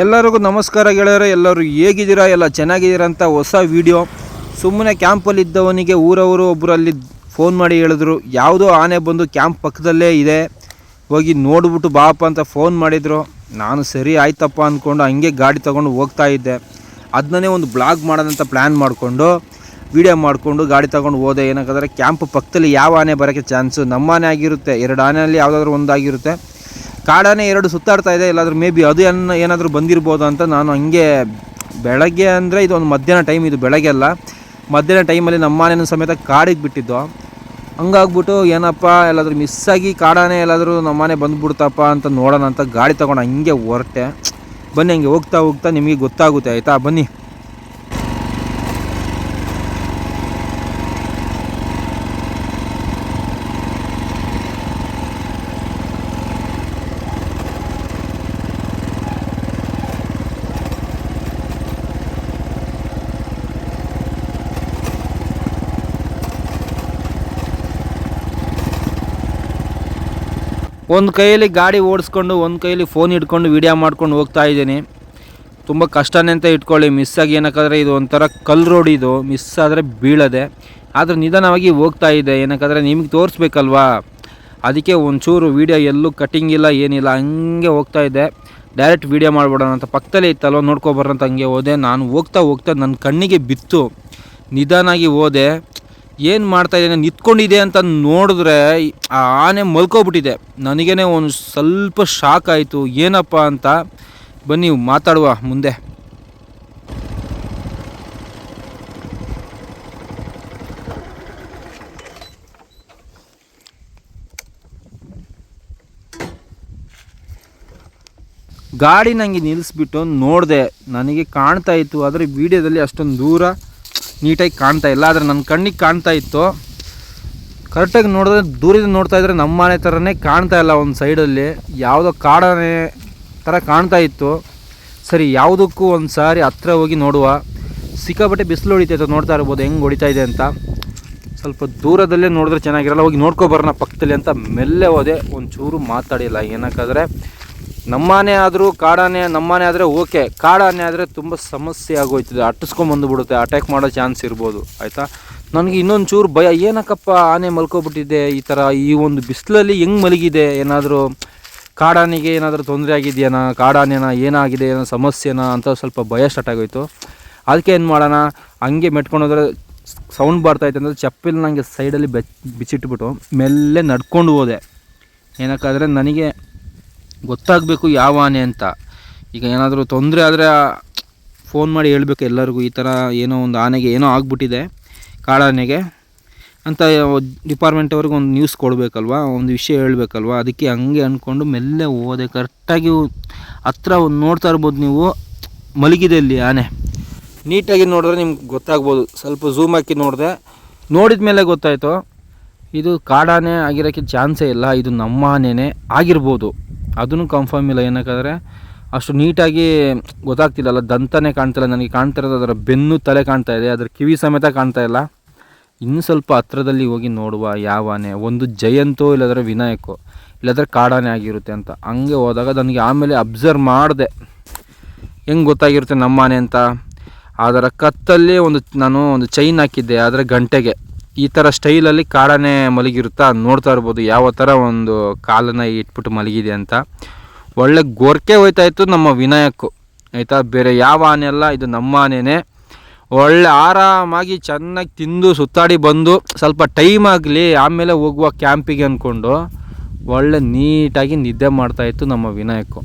ಎಲ್ಲರಿಗೂ ನಮಸ್ಕಾರ ಗೆಳೆಯರೆ. ಎಲ್ಲರೂ ಹೇಗಿದ್ದೀರಾ? ಎಲ್ಲ ಚೆನ್ನಾಗಿದ್ದೀರಾ ಅಂತ ಹೊಸ ವಿಡಿಯೋ. ಸುಮ್ಮನೆ ಕ್ಯಾಂಪಲ್ಲಿದ್ದವನಿಗೆ ಊರವರು ಒಬ್ಬರು ಅಲ್ಲಿ ಫೋನ್ ಮಾಡಿ ಹೇಳಿದ್ರು, ಯಾವುದೋ ಆನೆ ಬಂದು ಕ್ಯಾಂಪ್ ಪಕ್ಕದಲ್ಲೇ ಇದೆ, ಹೋಗಿ ನೋಡ್ಬಿಟ್ಟು ಬಾಪ ಅಂತ ಫೋನ್ ಮಾಡಿದರು. ನಾನು ಸರಿ ಆಯ್ತಪ್ಪ ಅಂದ್ಕೊಂಡು ಹಂಗೆ ಗಾಡಿ ತೊಗೊಂಡು ಹೋಗ್ತಾ ಇದ್ದೆ. ಅದನ್ನೇ ಒಂದು ಬ್ಲಾಗ್ ಮಾಡೋದಂತ ಪ್ಲ್ಯಾನ್ ಮಾಡಿಕೊಂಡು ವೀಡಿಯೋ ಮಾಡಿಕೊಂಡು ಗಾಡಿ ತೊಗೊಂಡು ಹೋದೆ. ಏನಕ್ಕಂದರೆ ಕ್ಯಾಂಪ್ ಪಕ್ಕದಲ್ಲಿ ಯಾವ ಆನೆ ಬರೋಕ್ಕೆ ಚಾನ್ಸು? ನಮ್ಮ ಆನೆ ಆಗಿರುತ್ತೆ, 2 ಆನೆಯಲ್ಲಿ ಯಾವುದಾದ್ರೂ ಒಂದಾಗಿರುತ್ತೆ. ಕಾಡಾನೆ 2 ಸುತ್ತಾಡ್ತಾ ಇದೆ, ಎಲ್ಲಾದ್ರೂ ಮೇ ಬಿ ಅದು ಏನಾದರೂ ಬಂದಿರ್ಬೋದು ಅಂತ ನಾನು ಹಂಗೆ ಬೆಳಗ್ಗೆ ಅಂದರೆ ಇದು ಒಂದು ಮಧ್ಯಾಹ್ನ ಟೈಮ್, ಇದು ಬೆಳಗ್ಗೆ ಅಲ್ಲ, ಮಧ್ಯಾಹ್ನ ಟೈಮಲ್ಲಿ ನಮ್ಮ ಆನೆನೂ ಸಮೇತ ಕಾಡಿಗೆ ಬಿಟ್ಟಿದ್ದು. ಹಂಗಾಗ್ಬಿಟ್ಟು ಏನಪ್ಪ ಎಲ್ಲಾದರೂ ಮಿಸ್ಸಾಗಿ ಕಾಡಾನೆ ಎಲ್ಲಾದರೂ ನಮ್ಮನೆ ಬಂದುಬಿಡ್ತಪ್ಪ ಅಂತ ನೋಡೋಣ ಅಂತ ಗಾಡಿ ತೊಗೊಂಡು ಹಂಗೆ ಹೊರಟೆ. ಬನ್ನಿ, ಹಂಗೆ ಹೋಗ್ತಾ ಹೋಗ್ತಾ ನಿಮಗೆ ಗೊತ್ತಾಗುತ್ತೆ, ಆಯಿತಾ? ಬನ್ನಿ. ಒಂದು ಕೈಯಲ್ಲಿ ಗಾಡಿ ಓಡಿಸ್ಕೊಂಡು ಒಂದು ಕೈಯಲ್ಲಿ ಫೋನ್ ಹಿಡ್ಕೊಂಡು ವೀಡಿಯೋ ಮಾಡ್ಕೊಂಡು ಹೋಗ್ತಾ ಇದ್ದೀನಿ. ತುಂಬ ಕಷ್ಟನೇ ಅಂತ ಇಟ್ಕೊಳ್ಳಿ. ಮಿಸ್ಸಾಗಿ ಏನಕ್ಕಾದರೆ ಇದು ಒಂಥರ ಕಲ್ಲು ರೋಡ್, ಇದು ಮಿಸ್ ಆದರೆ ಬೀಳದೆ, ಆದರೆ ನಿಧಾನವಾಗಿ ಹೋಗ್ತಾ ಇದೆ. ಏನಕ್ಕಾದರೆ ನಿಮಗೆ ತೋರಿಸ್ಬೇಕಲ್ವಾ, ಅದಕ್ಕೆ ಒಂಚೂರು ವೀಡಿಯೋ ಎಲ್ಲೂ ಕಟ್ಟಿಂಗ್ ಇಲ್ಲ, ಏನಿಲ್ಲ, ಹಂಗೆ ಹೋಗ್ತಾ ಇದ್ದೆ. ಡೈರೆಕ್ಟ್ ವೀಡಿಯೋ ಮಾಡ್ಬಿಡೋಣ ಅಂತ ಪಕ್ಕದಲ್ಲೇ ಇತ್ತಲ್ವ, ನೋಡ್ಕೊಬರೋಂತ ಹಂಗೆ ಹೋದೆ. ನಾನು ಹೋಗ್ತಾ ಹೋಗ್ತಾ ನನ್ನ ಕಣ್ಣಿಗೆ ಬಿತ್ತು, ನಿಧಾನಾಗಿ ಹೋದೆ. ಏನು ಮಾಡ್ತಾಯಿದ್ದೇನೆ, ನಿಂತ್ಕೊಂಡಿದೆ ಅಂತ ನೋಡಿದ್ರೆ ಆ ಆನೆ ಮಲ್ಕೊಬಿಟ್ಟಿದೆ. ನನಗೇ ಒಂದು ಸ್ವಲ್ಪ ಶಾಕ್ ಆಯಿತು, ಏನಪ್ಪ ಅಂತ. ಬನ್ನಿ ಮಾತಾಡುವ ಮುಂದೆ. ಗಾಡಿ ನನಗೆ ನಿಲ್ಲಿಸ್ಬಿಟ್ಟು ನೋಡಿದೆ, ನನಗೆ ಕಾಣ್ತಾ ಇತ್ತು, ಆದರೆ ವೀಡಿಯೋದಲ್ಲಿ ಅಷ್ಟೊಂದು ದೂರ ನೀಟಾಗಿ ಕಾಣ್ತಾ ಇಲ್ಲ, ಆದರೆ ನನ್ನ ಕಣ್ಣಿಗೆ ಕಾಣ್ತಾ ಇತ್ತು. ಕರೆಕ್ಟಾಗಿ ನೋಡಿದ್ರೆ ದೂರದಿಂದ ನೋಡ್ತಾ ಇದ್ದರೆ ನಮ್ಮ ಆನೆ ಥರನೇ ಕಾಣ್ತಾ ಇಲ್ಲ. ಒಂದು ಸೈಡಲ್ಲಿ ಯಾವುದೋ ಕಾಡಾನೆ ಥರ ಕಾಣ್ತಾ ಇತ್ತು. ಸರಿ, ಯಾವುದಕ್ಕೂ ಒಂದು ಸಾರಿ ಹತ್ರ ಹೋಗಿ ನೋಡುವ. ಸಿಕ್ಕಾಪಟ್ಟೆ ಬಿಸಿಲು ಹೊಡಿತೈತೆ, ನೋಡ್ತಾ ಇರ್ಬೋದು ಹೆಂಗೆ ಹೊಡಿತಾ ಇದೆ ಅಂತ. ಸ್ವಲ್ಪ ದೂರದಲ್ಲೇ ನೋಡಿದ್ರೆ ಚೆನ್ನಾಗಿರಲ್ಲ, ಹೋಗಿ ನೋಡ್ಕೊಬರೋಣ ಪಕ್ಕದಲ್ಲಿ ಅಂತ ಮೆಲ್ಲೆ ಹೋದೆ. ಒಂಚೂರು ಮಾತಾಡಿಲ್ಲ. ಏನಕ್ಕಾದರೆ ನಮ್ಮನೆ ಆದರೂ ಕಾಡಾನೆ, ನಮ್ಮನೆ ಆದರೆ ಓಕೆ, ಕಾಡಾನೆ ಆದರೆ ತುಂಬ ಸಮಸ್ಯೆ ಆಗೋಯ್ತದೆ, ಅಟ್ಟಿಸ್ಕೊಂಬಂದುಬಿಡುತ್ತೆ, ಅಟ್ಯಾಕ್ ಮಾಡೋ ಚಾನ್ಸ್ ಇರ್ಬೋದು, ಆಯಿತಾ? ನನಗೆ ಇನ್ನೊಂದು ಚೂರು ಭಯ, ಏನಕ್ಕಪ್ಪ ಆನೆ ಮಲ್ಕೊಬಿಟ್ಟಿದೆ ಈ ಥರ, ಈ ಒಂದು ಬಿಸಿಲಲ್ಲಿ ಹೆಂಗೆ ಮಲಗಿದೆ, ಏನಾದರೂ ಕಾಡಾನೆಗೆ ಏನಾದರೂ ತೊಂದರೆ ಆಗಿದೆಯಾ, ಕಾಡಾನೆನ ಏನಾಗಿದೆ, ಏನೋ ಸಮಸ್ಯೆನಾ ಅಂತ ಸ್ವಲ್ಪ ಭಯ ಸ್ಟಾರ್ಟ್ ಆಗೋಯ್ತು. ಅದಕ್ಕೆ ಏನು ಮಾಡೋಣ, ಹಂಗೆ ಮೆಟ್ಕೊಂಡೋದ್ರೆ ಸೌಂಡ್ ಬರ್ತಾಯಿತ್ತು ಅಂದರೆ ಚಪ್ಪಲಿ ನನಗೆ ಸೈಡಲ್ಲಿ ಬಿಚ್ಚಿಟ್ಬಿಟ್ಟು ಮೆಲ್ಲೆ ನಡ್ಕೊಂಡು ಹೋದೆ. ಏನಕ್ಕಾದರೆ ನನಗೆ ಗೊತ್ತಾಗಬೇಕು ಯಾವ ಆನೆ ಅಂತ. ಈಗ ಏನಾದರೂ ತೊಂದರೆ ಆದರೆ ಫೋನ್ ಮಾಡಿ ಹೇಳಬೇಕು ಎಲ್ಲರಿಗೂ, ಈ ಥರ ಏನೋ ಒಂದು ಆನೆಗೆ ಏನೋ ಆಗ್ಬಿಟ್ಟಿದೆ, ಕಾಡಾನೆಗೆ ಅಂತ ಡಿಪಾರ್ಟ್ಮೆಂಟವ್ರಿಗೆ ಒಂದು ನ್ಯೂಸ್ ಕೊಡಬೇಕಲ್ವ, ಒಂದು ವಿಷಯ ಹೇಳಬೇಕಲ್ವ. ಅದಕ್ಕೆ ಹಂಗೆ ಅಂದ್ಕೊಂಡು ಮೆಲ್ಲೆ ಹೋದೆ. ಕರೆಕ್ಟಾಗಿ ಹತ್ರ ಒಂದು ನೋಡ್ತಾ ಇರ್ಬೋದು ನೀವು, ಮಲಗಿದೆ ಅಲ್ಲಿ ಆನೆ. ನೀಟಾಗಿ ನೋಡಿದ್ರೆ ನಿಮ್ಗೆ ಗೊತ್ತಾಗ್ಬೋದು. ಸ್ವಲ್ಪ ಝೂಮ್ ಹಾಕಿ ನೋಡಿದೆ, ನೋಡಿದ ಮೇಲೆ ಗೊತ್ತಾಯಿತು ಇದು ಕಾಡಾನೆ ಆಗಿರೋಕ್ಕೆ ಚಾನ್ಸೇ ಇಲ್ಲ, ಇದು ನಮ್ಮ ಆನೆನೇ ಆಗಿರ್ಬೋದು. ಅದನ್ನು ಕನ್ಫರ್ಮ್ ಇಲ್ಲ. ಏನಕ್ಕಾದರೆ ಅಷ್ಟು ನೀಟಾಗಿ ಗೊತ್ತಾಗ್ತಿಲ್ಲಲ್ಲ, ದಂತನೇ ಕಾಣ್ತಿಲ್ಲ ನನಗೆ, ಕಾಣ್ತಿರೋದು ಅದರ ಬೆನ್ನು, ತಲೆ ಕಾಣ್ತಾ ಇದೆ, ಅದರ ಕಿವಿ ಸಮೇತ ಕಾಣ್ತಾ ಇಲ್ಲ. ಇನ್ನು ಸ್ವಲ್ಪ ಹತ್ರದಲ್ಲಿ ಹೋಗಿ ನೋಡುವ ಯಾವ ಆನೆ, ಒಂದು ಜಯಂತೋ ಇಲ್ಲಾಂದರೆ ವಿನಾಯಕೋ ಇಲ್ಲಾಂದರೆ ಕಾಡಾನೆ ಆಗಿರುತ್ತೆ ಅಂತ. ಹಂಗೆ ಹೋದಾಗ ನನಗೆ ಆಮೇಲೆ ಅಬ್ಸರ್ವ್ ಮಾಡಿದೆ ಹೆಂಗೆ ಗೊತ್ತಾಗಿರುತ್ತೆ ನಮ್ಮ ಆನೆ ಅಂತ. ಅದರ ಕತ್ತಲ್ಲಿ ನಾನು ಒಂದು ಚೈನ್ ಹಾಕಿದ್ದೆ, ಅದರ ಗಂಟೆಗೆ ಈ ಥರ ಸ್ಟೈಲಲ್ಲಿ ಕಾಡಾನೆ ಮಲಗಿರುತ್ತಾ, ನೋಡ್ತಾ ಇರ್ಬೋದು ಯಾವ ಥರ ಒಂದು ಕಾಲನ್ನು ಇಟ್ಬಿಟ್ಟು ಮಲಗಿದೆ ಅಂತ. ಒಳ್ಳೆ ಗೊರಕೆ ಹೋಯ್ತಾಯಿತ್ತು ನಮ್ಮ ವಿನಾಯಕ್, ಆಯಿತಾ? ಬೇರೆ ಯಾವ ಆನೆ ಅಲ್ಲ, ಇದು ನಮ್ಮ ಆನೆನೇ. ಒಳ್ಳೆ ಆರಾಮಾಗಿ ಚೆನ್ನಾಗಿ ತಿಂದು ಸುತ್ತಾಡಿ ಬಂದು ಸ್ವಲ್ಪ ಟೈಮ್ ಆಗಲಿ ಆಮೇಲೆ ಹೋಗುವ ಕ್ಯಾಂಪಿಗೆ ಅಂದ್ಕೊಂಡು ಒಳ್ಳೆ ನೀಟಾಗಿ ನಿದ್ದೆ ಮಾಡ್ತಾಯಿತ್ತು ನಮ್ಮ ವಿನಾಯಕ್.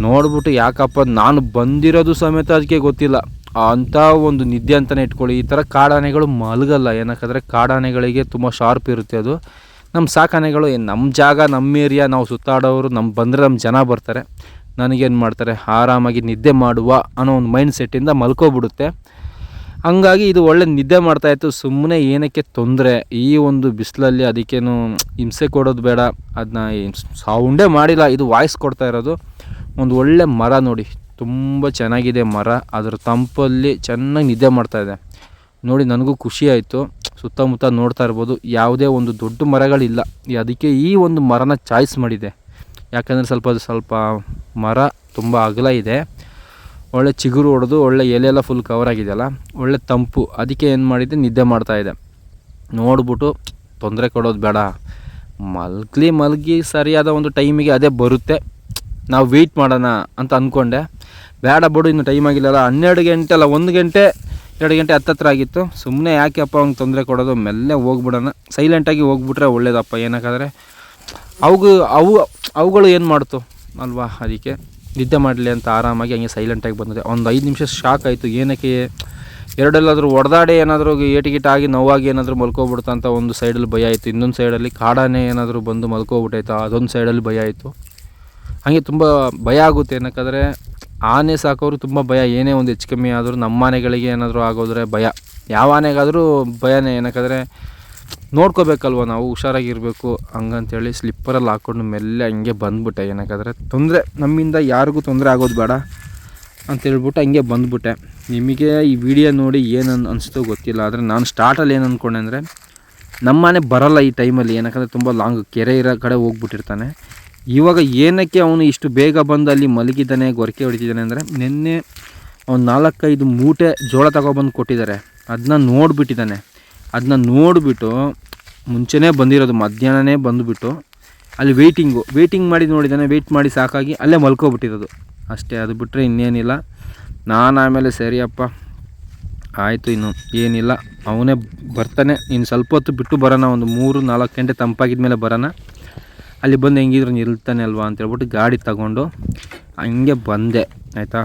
ನೋಡ್ಬಿಟ್ಟು ಯಾಕಪ್ಪ ನಾನು ಬಂದಿರೋದು ಸಮೇತ ಅದಕ್ಕೆ ಗೊತ್ತಿಲ್ಲ, ಅಂಥ ಒಂದು ನಿದ್ದೆ ಅಂತಲೇ ಇಟ್ಕೊಳ್ಳಿ. ಈ ಥರ ಕಾಡಾನೆಗಳು ಮಲಗಲ್ಲ. ಏನಕ್ಕಾದರೆ ಕಾಡಾನೆಗಳಿಗೆ ತುಂಬ ಶಾರ್ಪ್ ಇರುತ್ತೆ. ಅದು ನಮ್ಮ ಸಾಕಾನೆಗಳು ನಮ್ಮ ಜಾಗ, ನಮ್ಮ ಏರಿಯಾ, ನಾವು ಸುತ್ತಾಡೋರು, ಬಂದರೆ ನಮ್ಮ ಜನ ಬರ್ತಾರೆ, ನನಗೇನು ಮಾಡ್ತಾರೆ, ಆರಾಮಾಗಿ ನಿದ್ದೆ ಮಾಡುವ ಅನ್ನೋ ಒಂದು ಮೈಂಡ್ ಸೆಟ್ಟಿಂದ ಮಲ್ಕೊಬಿಡುತ್ತೆ. ಹಂಗಾಗಿ ಇದು ಒಳ್ಳೆ ನಿದ್ದೆ ಮಾಡ್ತಾಯಿತ್ತು. ಸುಮ್ಮನೆ ಏನಕ್ಕೆ ತೊಂದರೆ ಈ ಒಂದು ಬಿಸಿಲಲ್ಲಿ, ಅದಕ್ಕೇನು ಹಿಂಸೆ ಕೊಡೋದು ಬೇಡ. ಅದನ್ನ ಸೌಂಡೇ ಮಾಡಿಲ್ಲ, ಇದು ವಾಯ್ಸ್ ಕೊಡ್ತಾ ಇರೋದು. ಒಂದು ಒಳ್ಳೆ ಮರ ನೋಡಿ, ತುಂಬ ಚೆನ್ನಾಗಿದೆ ಮರ, ಅದರ ತಂಪಲ್ಲಿ ಚೆನ್ನಾಗಿ ನಿದ್ದೆ ಮಾಡ್ತಾಯಿದೆ ನೋಡಿ. ನನಗೂ ಖುಷಿ ಆಯಿತು. ಸುತ್ತಮುತ್ತ ನೋಡ್ತಾ ಇರ್ಬೋದು ಯಾವುದೇ ಒಂದು ದೊಡ್ಡ ಮರಗಳಿಲ್ಲ, ಅದಕ್ಕೆ ಈ ಒಂದು ಮರನ ಚಾಯ್ಸ್ ಮಾಡಿದೆ. ಯಾಕಂದರೆ ಸ್ವಲ್ಪ ಮರ ತುಂಬ ಅಗಲ ಇದೆ, ಒಳ್ಳೆ ಚಿಗುರು ಹೊಡೆದು ಒಳ್ಳೆ ಎಲೆಲ್ಲ ಫುಲ್ ಕವರ್ ಆಗಿದೆಯಲ್ಲ, ಒಳ್ಳೆ ತಂಪು. ಅದಕ್ಕೆ ಏನು ಮಾಡಿದ್ದೆ, ನಿದ್ದೆ ಮಾಡ್ತಾಯಿದ್ದೆ. ನೋಡ್ಬಿಟ್ಟು ತೊಂದರೆ ಕೊಡೋದು ಬೇಡ, ಮಲಗಿ ಸರಿಯಾದ ಒಂದು ಟೈಮಿಗೆ ಅದೇ ಬರುತ್ತೆ, ನಾವು ವೆಯ್ಟ್ ಮಾಡೋಣ ಅಂತ ಅಂದ್ಕೊಂಡೆ. ಬೇಡ ಬಿಡು, ಇನ್ನು ಟೈಮ್ ಆಗಿಲ್ಲಲ್ಲ, 12 ಗಂಟೆ ಅಲ್ಲ 1 ಗಂಟೆ 2 ಗಂಟೆ ಹತ್ತತ್ರ ಆಗಿತ್ತು. ಸುಮ್ಮನೆ ಯಾಕೆಪ್ಪ ಅವ್ನಿಗೆ ತೊಂದರೆ ಕೊಡೋದು, ಮೆಲ್ಲೆ ಹೋಗ್ಬಿಡೋಣ, ಸೈಲೆಂಟಾಗಿ ಹೋಗ್ಬಿಟ್ರೆ ಒಳ್ಳೇದಪ್ಪ. ಏನಕ್ಕಾದರೆ ಅವುಗಳು ಏನು ಮಾಡ್ತು ಅಲ್ವಾ, ಅದಕ್ಕೆ ನಿದ್ದೆ ಮಾಡಲಿ ಅಂತ ಆರಾಮಾಗಿ ಹಂಗೆ ಸೈಲೆಂಟಾಗಿ ಬಂದಿದೆ. ಒಂದು 5 ನಿಮಿಷ ಶಾಕ್ ಆಯಿತು, ಏನಕ್ಕೆ ಎರಡೆಲ್ಲಾದರೂ ಹೊಡೆದಾಡಿ ಏನಾದರೂ ಏಟಿಗಿಟ್ಟಾಗಿ ನೋವಾಗಿ ಏನಾದರೂ ಮಲ್ಕೊಬಿಡ್ತಾ ಅಂತ ಒಂದು ಸೈಡಲ್ಲಿ ಭಯ ಆಯಿತು. ಇನ್ನೊಂದು ಸೈಡಲ್ಲಿ ಕಾಡಾನೆ ಏನಾದರೂ ಬಂದು ಮಲ್ಕೊಬಿಟ್ಟೈತಾ ಅದೊಂದು ಸೈಡಲ್ಲಿ ಭಯ ಆಯಿತು. ಹಾಗೆ ತುಂಬ ಭಯ ಆಗುತ್ತೆ. ಏನಕ್ಕಾದರೆ ಆನೆ ಸಾಕೋರು ತುಂಬ ಭಯ, ಏನೇ ಒಂದು ಹೆಚ್ಚು ಕಮ್ಮಿ ಆದರೂ ನಮ್ಮ ಆನೆಗಳಿಗೆ ಏನಾದರೂ ಆಗೋದ್ರೆ ಭಯ, ಯಾವ ಆನೆಗಾದರೂ ಭಯನೇ. ಏನಕ್ಕಾದರೆ ನೋಡ್ಕೋಬೇಕಲ್ವ, ನಾವು ಹುಷಾರಾಗಿರಬೇಕು. ಹಂಗಂತೇಳಿ ಸ್ಲಿಪ್ಪರಲ್ಲಿ ಹಾಕ್ಕೊಂಡು ಮೆಲ್ಲೆ ಹಂಗೆ ಬಂದುಬಿಟ್ಟೆ. ಏನಕ್ಕಾದರೆ ನಮ್ಮಿಂದ ಯಾರಿಗೂ ತೊಂದರೆ ಆಗೋದು ಬೇಡ ಅಂತೇಳ್ಬಿಟ್ಟು ಹಂಗೆ ಬಂದುಬಿಟ್ಟೆ. ನಿಮಗೆ ಈ ವಿಡಿಯೋ ನೋಡಿ ಏನು ಅನಿಸ್ತೋ ಗೊತ್ತಿಲ್ಲ, ಆದರೆ ನಾನು ಸ್ಟಾರ್ಟಲ್ಲಿ ಏನು ಅಂದ್ಕೊಂಡೆ ಅಂದರೆ ನಮ್ಮನೆ ಬರೋಲ್ಲ ಈ ಟೈಮಲ್ಲಿ, ಏನಕ್ಕಂದರೆ ತುಂಬ ಲಾಂಗ್ ಕೆರೆ ಇರೋ ಕಡೆ ಹೋಗ್ಬಿಟ್ಟಿರ್ತಾನೆ. ಇವಾಗ ಏನಕ್ಕೆ ಅವನು ಇಷ್ಟು ಬೇಗ ಬಂದು ಅಲ್ಲಿ ಮಲಗಿದ್ದಾನೆ, ಗೊರಕೆ ಹೊಡಿತಿದ್ದಾನೆ ಅಂದರೆ, ನಿನ್ನೆ ಅವ್ನು 4-5 ಮೂಟೆ ಜೋಳ ತಗೊಬಂದು ಕೊಟ್ಟಿದ್ದಾರೆ. ಅದನ್ನ ನೋಡಿಬಿಟ್ಟಿದ್ದಾನೆ. ಅದನ್ನ ನೋಡಿಬಿಟ್ಟು ಮುಂಚೆನೇ ಬಂದಿರೋದು, ಮಧ್ಯಾಹ್ನನೇ ಬಂದುಬಿಟ್ಟು ಅಲ್ಲಿ ವೆಯ್ಟಿಂಗ್ ಮಾಡಿ ನೋಡಿದ್ದಾನೆ. ವೆಯ್ಟ್ ಮಾಡಿ ಸಾಕಾಗಿ ಅಲ್ಲೇ ಮಲ್ಕೊಬಿಟ್ಟಿರೋದು ಅಷ್ಟೇ. ಅದು ಬಿಟ್ಟರೆ ಇನ್ನೇನಿಲ್ಲ. ನಾನು ಆಮೇಲೆ ಸರಿಯಪ್ಪ ಆಯಿತು, ಇನ್ನು ಏನಿಲ್ಲ, ಅವನೇ ಬರ್ತಾನೆ, ಇನ್ನು ಸ್ವಲ್ಪ ಹೊತ್ತು ಬಿಟ್ಟು ಬರೋಣ, ಒಂದು 3-4 ಗಂಟೆ ತಂಪಾಗಿದ ಮೇಲೆ ಬರೋಣ, ಅಲ್ಲಿ ಬಂದು ಹೆಂಗಿದ್ರು ನಿಲ್ತಾನೆ ಅಲ್ವಾ ಅಂತೇಳ್ಬಿಟ್ಟು ಗಾಡಿ ತಗೊಂಡು ಹಂಗೆ ಬಂದೆ. ಆಯಿತಾ,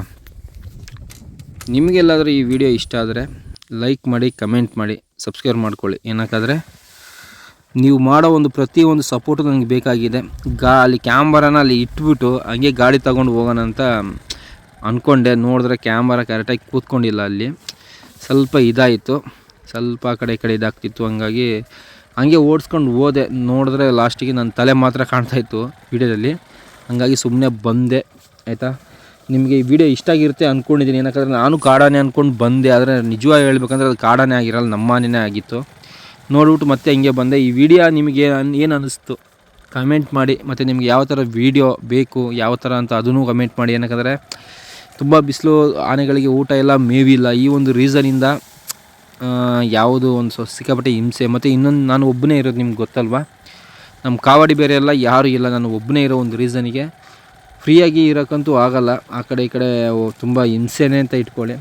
ನಿಮಗೆಲ್ಲಾದರೂ ಈ ವಿಡಿಯೋ ಇಷ್ಟ ಆದರೆ ಲೈಕ್ ಮಾಡಿ, ಕಮೆಂಟ್ ಮಾಡಿ, ಸಬ್ಸ್ಕ್ರೈಬ್ ಮಾಡ್ಕೊಳ್ಳಿ. ಏನಕ್ಕಾದರೆ ನೀವು ಮಾಡೋ ಒಂದು ಪ್ರತಿಯೊಂದು ಸಪೋರ್ಟು ನನಗೆ ಬೇಕಾಗಿದೆ. ಅಲ್ಲಿ ಕ್ಯಾಮ್ರಾನ ಅಲ್ಲಿ ಇಟ್ಬಿಟ್ಟು ಹಂಗೆ ಗಾಡಿ ತಗೊಂಡು ಹೋಗೋಣ ಅಂತ ಅಂದ್ಕೊಂಡೆ. ನೋಡಿದ್ರೆ ಕ್ಯಾಮ್ರಾ ಕರೆಕ್ಟಾಗಿ ಕೂತ್ಕೊಂಡಿಲ್ಲ, ಅಲ್ಲಿ ಸ್ವಲ್ಪ ಇದಾಯಿತು, ಸ್ವಲ್ಪ ಆ ಕಡೆ ಇದಾಗ್ತಿತ್ತು. ಹಂಗಾಗಿ ಹಂಗೆ ಓಡಿಸ್ಕೊಂಡು ಹೋದೆ. ನೋಡಿದ್ರೆ ಲಾಸ್ಟಿಗೆ ನನ್ನ ತಲೆ ಮಾತ್ರ ಕಾಣ್ತಾಯಿತ್ತು ವಿಡಿಯೋದಲ್ಲಿ, ಹಂಗಾಗಿ ಸುಮ್ಮನೆ ಬಂದೆ. ಆಯಿತಾ, ನಿಮಗೆ ಈ ವಿಡಿಯೋ ಇಷ್ಟ ಆಗಿರುತ್ತೆ ಅಂದ್ಕೊಂಡಿದ್ದೀನಿ. ಏನಕ್ಕಂದರೆ ನಾನು ಕಾಡಾನೆ ಅಂದ್ಕೊಂಡು ಬಂದೆ, ಆದರೆ ನಿಜವಾಗಿ ಹೇಳ್ಬೇಕಂದ್ರೆ ಅದು ಕಾಡಾನೆ ಆಗಿರಲ್ಲ, ನಮ್ಮನೇ ಆಗಿತ್ತು. ನೋಡ್ಬಿಟ್ಟು ಮತ್ತೆ ಹಿಂಗೆ ಬಂದೆ. ಈ ವಿಡಿಯೋ ನಿಮಗೆ ಏನು ಅನ್ನಿಸ್ತು ಕಮೆಂಟ್ ಮಾಡಿ, ಮತ್ತು ನಿಮ್ಗೆ ಯಾವ ಥರ ವೀಡಿಯೋ ಬೇಕು, ಯಾವ ಥರ ಅಂತ ಅದನ್ನು ಕಮೆಂಟ್ ಮಾಡಿ. ಏನಕ್ಕಂದರೆ ತುಂಬ ಬಿಸಿಲು, ಆನೆಗಳಿಗೆ ಊಟ ಇಲ್ಲ, ಮೇವಿಲ್ಲ. ಈ ಒಂದು ರೀಸನಿಂದ ಯಾವುದು ಒಂದು ಸಿಕ್ಕಾಪಟ್ಟೆ ಹಿಂಸೆ. ಮತ್ತು ಇನ್ನೊಂದು, ನಾನು ಒಬ್ಬನೇ ಇರೋದು, ನಿಮ್ಗೆ ಗೊತ್ತಲ್ವ, ನಮ್ಮ ಕಾವಡಿ ಬೇರೆ ಎಲ್ಲ ಯಾರೂ ಇಲ್ಲ, ನಾನು ಒಬ್ಬನೇ ಇರೋ ಒಂದು ರೀಸನಿಗೆ ಫ್ರೀಯಾಗಿ ಇರೋಕ್ಕಂತೂ ಆಗೋಲ್ಲ. ಆ ಕಡೆ ಈ ಕಡೆ ತುಂಬ ಹಿಂಸೆನೇ ಅಂತ ಇಟ್ಕೊಳ್ಳಿ.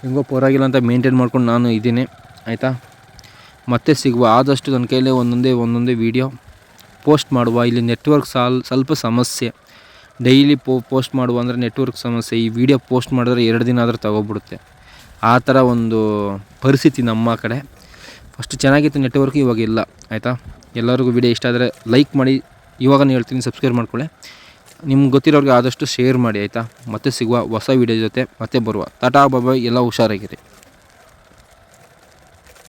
ಹೆಂಗೋ ಪರವಾಗಿಲ್ಲ ಅಂತ ಮೇಂಟೈನ್ ಮಾಡ್ಕೊಂಡು ನಾನು ಇದ್ದೀನಿ. ಆಯಿತಾ, ಮತ್ತೆ ಸಿಗುವ. ಆದಷ್ಟು ನನ್ನ ಕೈಲೇ ಒಂದೊಂದೇ ವೀಡಿಯೋ ಪೋಸ್ಟ್ ಮಾಡುವ. ಇಲ್ಲಿ ನೆಟ್ವರ್ಕ್ ಸ್ವಲ್ಪ ಸಮಸ್ಯೆ, ಡೈಲಿ ಪೋಸ್ಟ್ ಮಾಡುವ ಅಂದರೆ ನೆಟ್ವರ್ಕ್ ಸಮಸ್ಯೆ. ಈ ವಿಡಿಯೋ ಪೋಸ್ಟ್ ಮಾಡಿದ್ರೆ 2 ದಿನ ಆದರೂ ತಗೊಬಿಡುತ್ತೆ. ಆ ಥರ ಒಂದು ಪರಿಸ್ಥಿತಿ ನಮ್ಮ ಕಡೆ. ಫಸ್ಟ್ ಚೆನ್ನಾಗಿತ್ತು ನೆಟ್ವರ್ಕ್, ಇವಾಗ ಇಲ್ಲ. ಆಯಿತಾ, ಎಲ್ಲರಿಗೂ ವಿಡಿಯೋ ಇಷ್ಟ ಆದರೆ ಲೈಕ್ ಮಾಡಿ, ಇವಾಗ ಹೇಳ್ತೀನಿ ಸಬ್ಸ್ಕ್ರೈಬ್ ಮಾಡ್ಕೊಳ್ಳಿ. ನಿಮ್ಗೆ ಗೊತ್ತಿರೋರಿಗೆ ಆದಷ್ಟು ಶೇರ್ ಮಾಡಿ. ಆಯಿತಾ, ಮತ್ತೆ ಸಿಗುವ ಹೊಸ ವಿಡಿಯೋ ಜೊತೆ ಮತ್ತೆ ಬರುವ. ಟಾಟಾ ಬಾಯ್, ಎಲ್ಲ ಹುಷಾರಾಗಿರಿ.